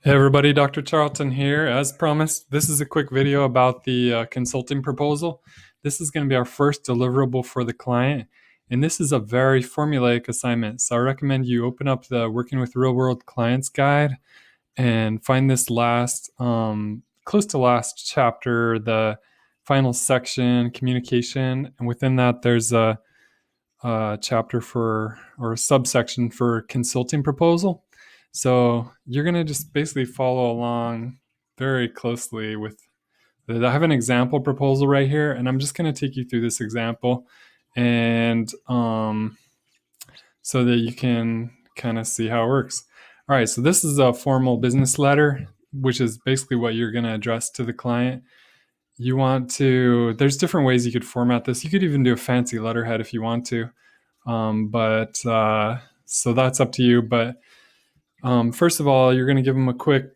Hey everybody, Dr. Charlton here. As promised, this is a quick video about the consulting proposal. This is going to be our first deliverable for the client, and this is a very formulaic assignment. So I recommend you open up the Working with Real World Clients guide and find this close to last chapter, the final section, communication, and within that there's a chapter or a subsection for consulting proposal. So you're going to just basically follow along very closely with I have an example proposal right here, and I'm just going to take you through this example and so that you can kind of see how it works. All right, so this is a formal business letter, which is basically what you're going to address to the client. There's different ways you could format this. You could even do a fancy letterhead if you want to. But so that's up to you. But first of all, you're going to give them a quick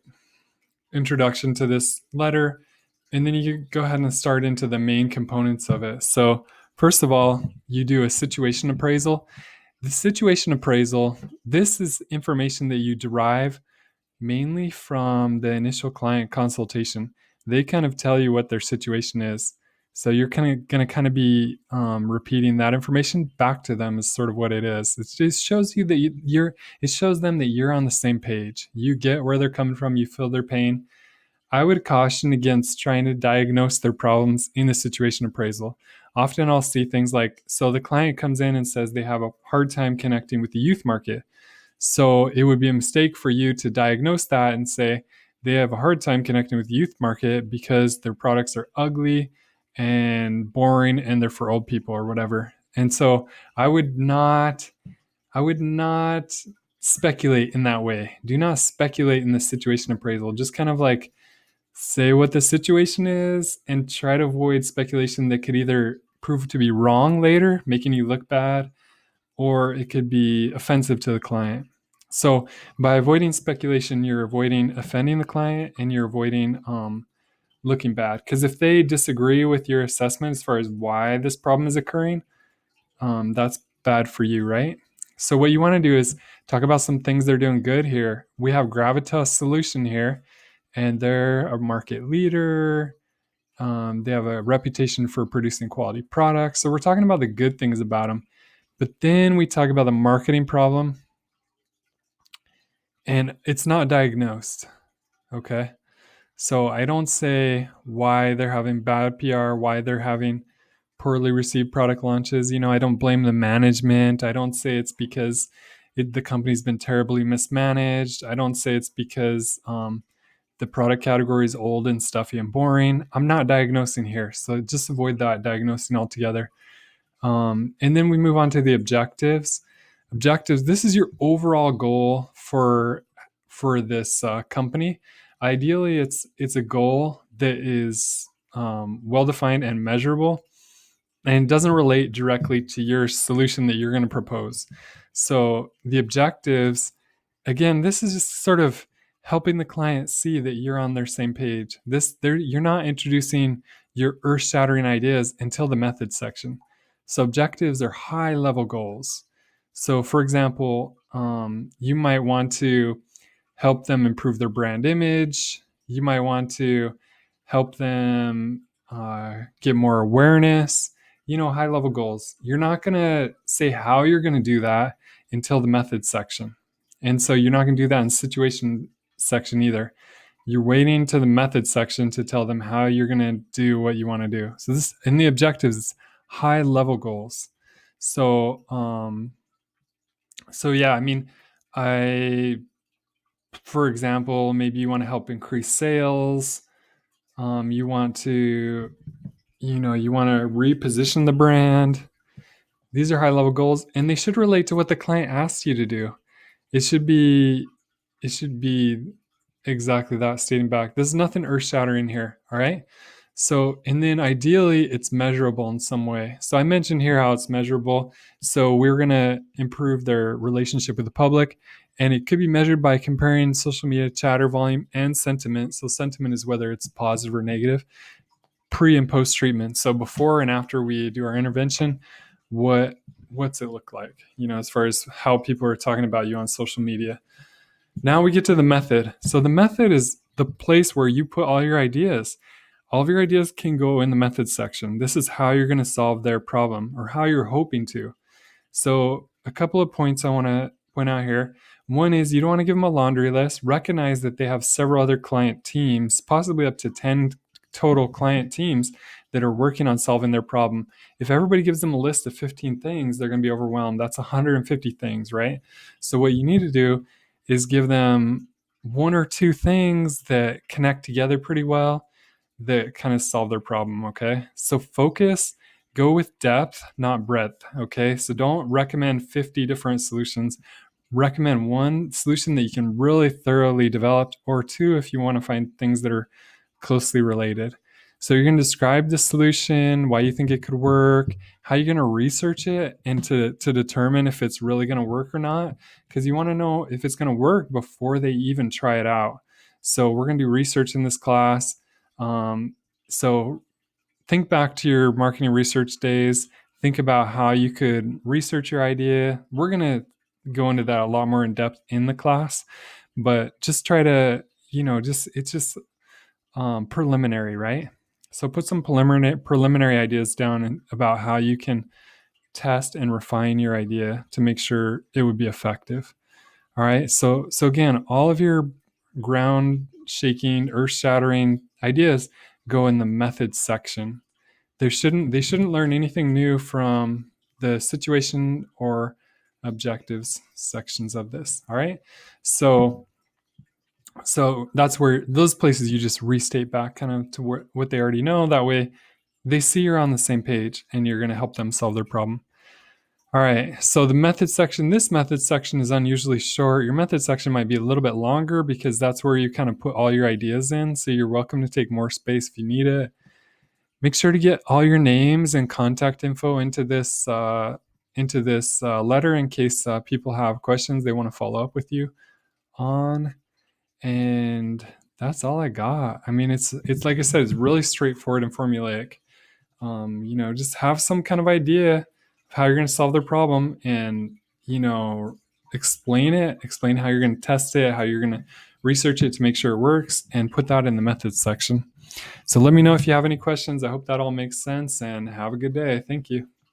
introduction to this letter, and then you go ahead and start into the main components of it. So first of all, you do a situation appraisal. The situation appraisal, this is information that you derive mainly from the initial client consultation. They kind of tell you what their situation is. So you're going to kind of be repeating that information back to them is sort of what it is. It just shows you that it shows them that you're on the same page. You get where they're coming from. You feel their pain. I would caution against trying to diagnose their problems in the situation appraisal. Often I'll see things like, so the client comes in and says they have a hard time connecting with the youth market. So it would be a mistake for you to diagnose that and say they have a hard time connecting with the youth market because their products are ugly and boring and they're for old people or whatever. And so I would not speculate in that way. Do not speculate in the situation appraisal. Just kind of like say what the situation is and try to avoid speculation that could either prove to be wrong later, making you look bad, or it could be offensive to the client. So by avoiding speculation, you're avoiding offending the client and you're avoiding looking bad. Because if they disagree with your assessment as far as why this problem is occurring, that's bad for you, right? So what you want to do is talk about some things they're doing good here. We have Gravitas Solution here, and they're a market leader. They have a reputation for producing quality products. So we're talking about the good things about them. But then we talk about the marketing problem, and it's not diagnosed. Okay. So I don't say why they're having bad PR, why they're having poorly received product launches. I don't blame the management. I don't say it's because the company's been terribly mismanaged. I don't say it's because the product category is old and stuffy and boring. I'm not diagnosing here. So just avoid that diagnosing altogether. And then we move on to the objectives. Objectives. This is your overall goal for this company. Ideally, it's a goal that is well defined and measurable, and doesn't relate directly to your solution that you're going to propose. So the objectives, again, this is just sort of helping the client see that you're on their same page. You're not introducing your earth-shattering ideas until the method section. So objectives are high-level goals. So, for example, you might want to help them improve their brand image. You might want to help them get more awareness. High-level goals. You're not going to say how you're going to do that until the method section. And so you're not going to do that in situation section either. You're waiting to the method section to tell them how you're going to do what you want to do. So this in the objectives, it's high level goals. So yeah, I mean, for example, maybe you want to help increase sales. You want to reposition the brand. These are high level goals, and they should relate to what the client asked you to do. It should be exactly that, stating back. There's nothing earth shattering here. All right. So, and then ideally it's measurable in some way. So I mentioned here how it's measurable. So we're going to improve their relationship with the public, and it could be measured by comparing social media chatter volume and sentiment. So sentiment is whether it's positive or negative, pre and post treatment. So before and after we do our intervention, what's it look like, as far as how people are talking about you on social media. Now we get to the method. So the method is the place where you put all your ideas. All of your ideas can go in the method section. This is how you're going to solve their problem or how you're hoping to. So, a couple of points I want to point out here. One is you don't want to give them a laundry list. Recognize that they have several other client teams, possibly up to 10 total client teams that are working on solving their problem. If everybody gives them a list of 15 things, they're going to be overwhelmed. That's 150 things, right? So, what you need to do is give them one or two things that connect together pretty well that kind of solve their problem, okay? So, focus, go with depth, not breadth, okay? So don't recommend 50 different solutions. Recommend one solution that you can really thoroughly develop, or two if you want to find things that are closely related. So you're going to describe the solution, why you think it could work, how you're going to research it, and to determine if it's really going to work or not, because you want to know if it's going to work before they even try it out. So we're going to do research in this class. So think back to your marketing research days. Think about how you could research your idea. We're going to go into that a lot more in depth in the class, but just try to, it's just preliminary, right? So put some preliminary ideas down about how you can test and refine your idea to make sure it would be effective. All right. So again, all of your ground shaking, earth shattering ideas go in the methods section. They shouldn't learn anything new from the situation or objectives sections of this. All right. So that's where those places you just restate back kind of to what they already know. That way they see you're on the same page and you're going to help them solve their problem. All right, so the method section, this method section is unusually short. Your method section might be a little bit longer because that's where you kind of put all your ideas in. So you're welcome to take more space if you need it. Make sure to get all your names and contact info into this letter in case people have questions they want to follow up with you on. And that's all I got. I mean, it's like I said, it's really straightforward and formulaic. Just have some kind of idea of how you're going to solve their problem, and explain how you're going to test it, how you're going to research it to make sure it works, and put that in the methods section. So let me know if you have any questions. I hope that all makes sense, and have a good day. Thank you.